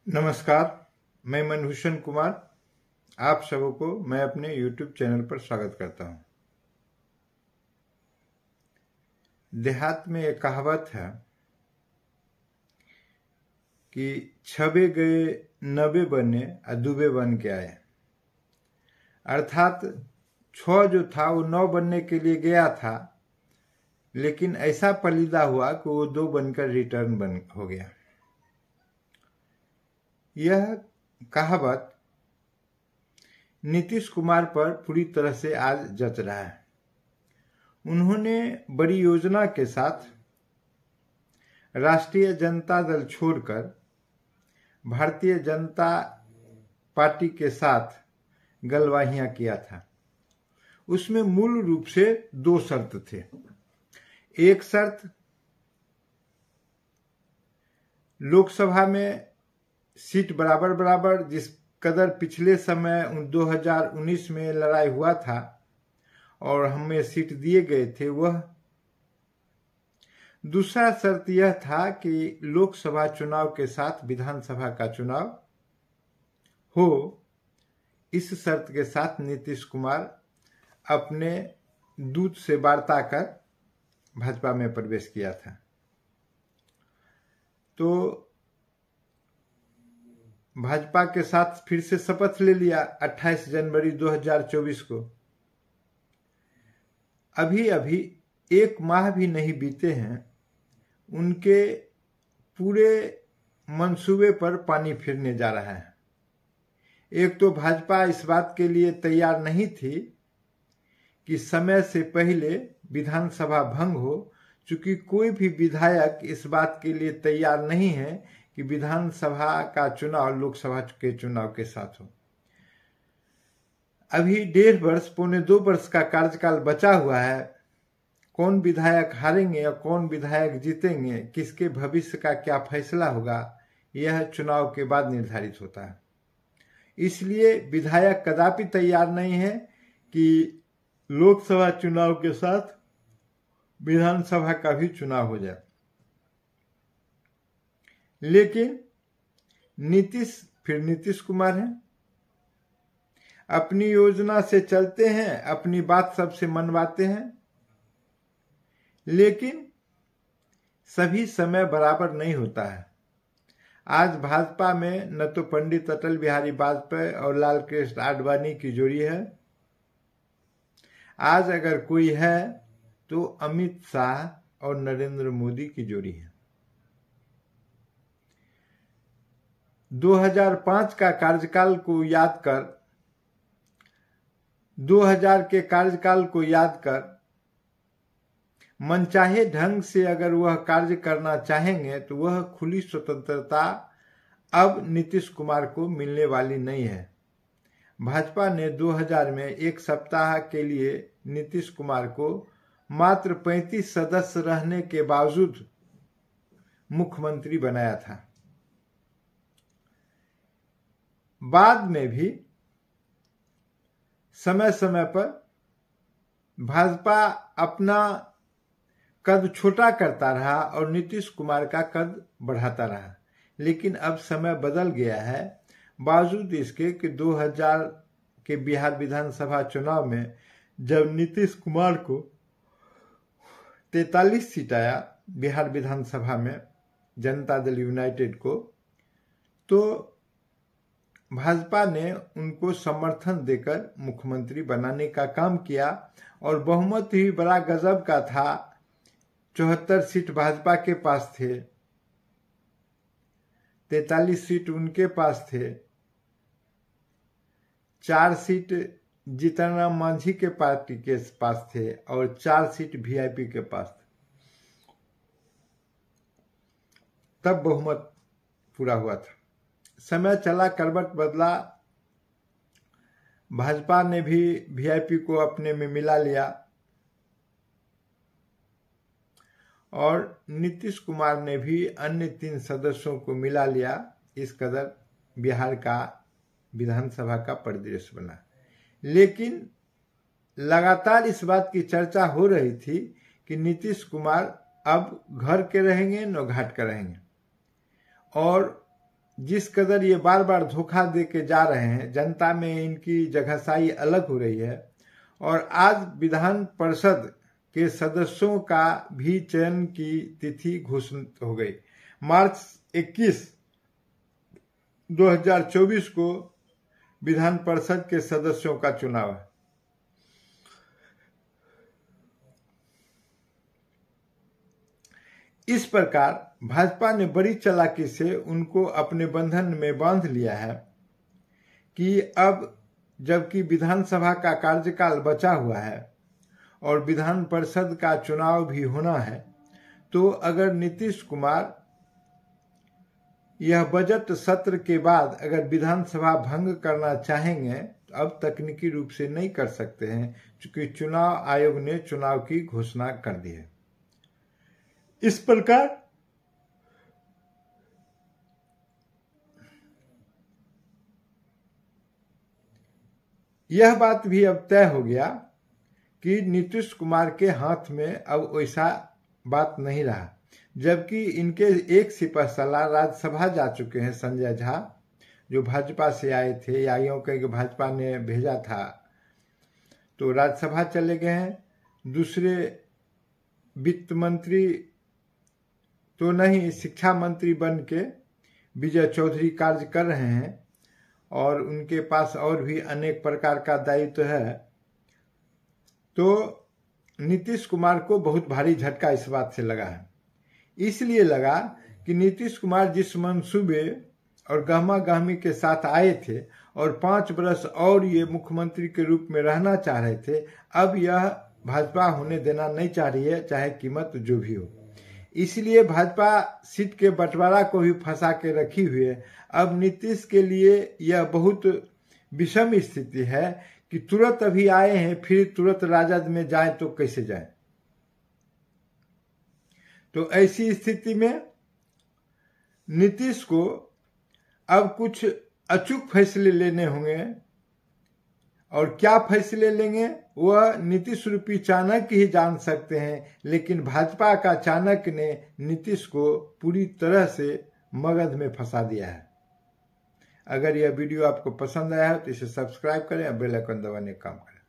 नमस्कार, मैं मनभूषण कुमार। आप सबों को मैं अपने YouTube चैनल पर स्वागत करता हूं। देहात में एक कहावत है कि छबे गए नबे बने अदुबे बन के आए। अर्थात 6 जो था वो 9 बनने के लिए गया था, लेकिन ऐसा पलीदा हुआ कि वो 2 बनकर रिटर्न हो गया। यह कहावत नीतीश कुमार पर पूरी तरह से आज जच रहा है। उन्होंने बड़ी योजना के साथ राष्ट्रीय जनता दल छोड़कर भारतीय जनता पार्टी के साथ गलवाहियां किया था। उसमें मूल रूप से 2 शर्त थे। एक शर्त, लोकसभा में सीट बराबर बराबर जिस कदर पिछले समय 2019 में लड़ाई हुआ था और हमें सीट दिए गए थे वह। दूसरा शर्त यह था कि लोकसभा चुनाव के साथ विधानसभा का चुनाव हो। इस शर्त के साथ नीतीश कुमार अपने दूत से वार्ता कर भाजपा में प्रवेश किया था। तो भाजपा के साथ फिर से शपथ ले लिया 28 जनवरी 2024 को। अभी 1 माह भी नहीं बीते हैं, उनके पूरे मंसूबे पर पानी फिरने जा रहा है। एक तो भाजपा इस बात के लिए तैयार नहीं थी कि समय से पहले विधानसभा भंग हो, चूंकि कोई भी विधायक इस बात के लिए तैयार नहीं है कि विधानसभा का चुनाव लोकसभा के चुनाव के साथ हो। अभी 1.5 वर्ष, पौने 2 वर्ष का कार्यकाल बचा हुआ है। कौन विधायक हारेंगे और कौन विधायक जीतेंगे, किसके भविष्य का क्या फैसला होगा, यह चुनाव के बाद निर्धारित होता है। इसलिए विधायक कदापि तैयार नहीं है कि लोकसभा चुनाव के साथ विधानसभा का भी चुनाव हो जाए। लेकिन नीतीश कुमार हैं, अपनी योजना से चलते हैं, अपनी बात सबसे मनवाते हैं, लेकिन सभी समय बराबर नहीं होता है। आज भाजपा में न तो पंडित अटल बिहारी वाजपेयी और लाल कृष्ण आडवाणी की जोड़ी है। आज अगर कोई है तो अमित शाह और नरेंद्र मोदी की जोड़ी है। 2005 का कार्यकाल को याद कर, 2000 के कार्यकाल को याद कर, मनचाहे ढंग से अगर वह कार्य करना चाहेंगे तो वह खुली स्वतंत्रता अब नीतीश कुमार को मिलने वाली नहीं है। भाजपा ने 2000 में 1 सप्ताह के लिए नीतीश कुमार को मात्र 35 सदस्य रहने के बावजूद मुख्यमंत्री बनाया था। बाद में भी समय समय पर भाजपा अपना कद छोटा करता रहा और नीतीश कुमार का कद बढ़ाता रहा। लेकिन अब समय बदल गया है। बावजूद इसके कि 2000 के बिहार विधानसभा चुनाव में जब नीतीश कुमार को 43 सीट आया बिहार विधानसभा में जनता दल यूनाइटेड को, तो भाजपा ने उनको समर्थन देकर मुख्यमंत्री बनाने का काम किया और बहुमत ही बड़ा गजब का था। 74 सीट भाजपा के पास थे, 43 सीट उनके पास थे, 4 सीट जीतन राम मांझी के पार्टी के पास थे और 4 सीट वीआईपी के पास थे। तब बहुमत पूरा हुआ था। समय चला, करवट बदला, भाजपा ने भी वीआईपी को अपने में मिला लिया और नीतीश कुमार ने भी अन्य 3 सदस्यों को मिला लिया। इस कदर बिहार का विधानसभा का परिदृश्य बना। लेकिन लगातार इस बात की चर्चा हो रही थी कि नीतीश कुमार अब घर के रहेंगे न घाट के रहेंगे। और जिस कदर ये बार बार धोखा दे के जा रहे हैं, जनता में इनकी जगहसाई अलग हो रही है। और आज विधान परिषद के सदस्यों का भी चयन की तिथि घोषित हो गई। मार्च 21, 2024 को विधान परिषद के सदस्यों का चुनाव है। इस प्रकार भाजपा ने बड़ी चालाकी से उनको अपने बंधन में बांध लिया है कि अब जबकि विधानसभा का कार्यकाल बचा हुआ है और विधान परिषद का चुनाव भी होना है, तो अगर नीतीश कुमार यह बजट सत्र के बाद अगर विधानसभा भंग करना चाहेंगे तो अब तकनीकी रूप से नहीं कर सकते हैं, क्योंकि चुनाव आयोग ने चुनाव की घोषणा कर दी है। इस प्रकार यह बात भी अब तय हो गया कि नीतीश कुमार के हाथ में अब वैसा बात नहीं रहा। जबकि इनके एक सिपहसालार राज्यसभा जा चुके हैं, संजय झा, जो भाजपा से आए थे, या यूं कह के भाजपा ने भेजा था, तो राज्यसभा चले गए हैं। दूसरे वित्त मंत्री तो नहीं, शिक्षा मंत्री बन के विजय चौधरी कार्य कर रहे हैं और उनके पास और भी अनेक प्रकार का दायित्व है। तो नीतीश कुमार को बहुत भारी झटका इस बात से लगा है। इसलिए लगा कि नीतीश कुमार जिस मंसूबे और गहमा गहमी के साथ आए थे और 5 वर्ष और ये मुख्यमंत्री के रूप में रहना चाह रहे थे, अब यह भाजपा होने देना नहीं चाह रही है, चाहे कीमत जो भी हो। इसलिए भाजपा सीट के बंटवारा को भी फंसा के रखी हुई है। अब नीतीश के लिए यह बहुत विषम स्थिति है कि तुरंत अभी आए हैं, फिर तुरंत राजद में जाए तो कैसे जाए। तो ऐसी स्थिति में नीतीश को अब कुछ अचूक फैसले लेने होंगे, और क्या फैसले लेंगे वह नीतीश रूपी चाणक्य ही जान सकते हैं। लेकिन भाजपा का चाणक्य ने नीतीश को पूरी तरह से मगध में फंसा दिया है। अगर यह वीडियो आपको पसंद आया है तो इसे सब्सक्राइब करें और बेल आइकन दबाने का काम करें।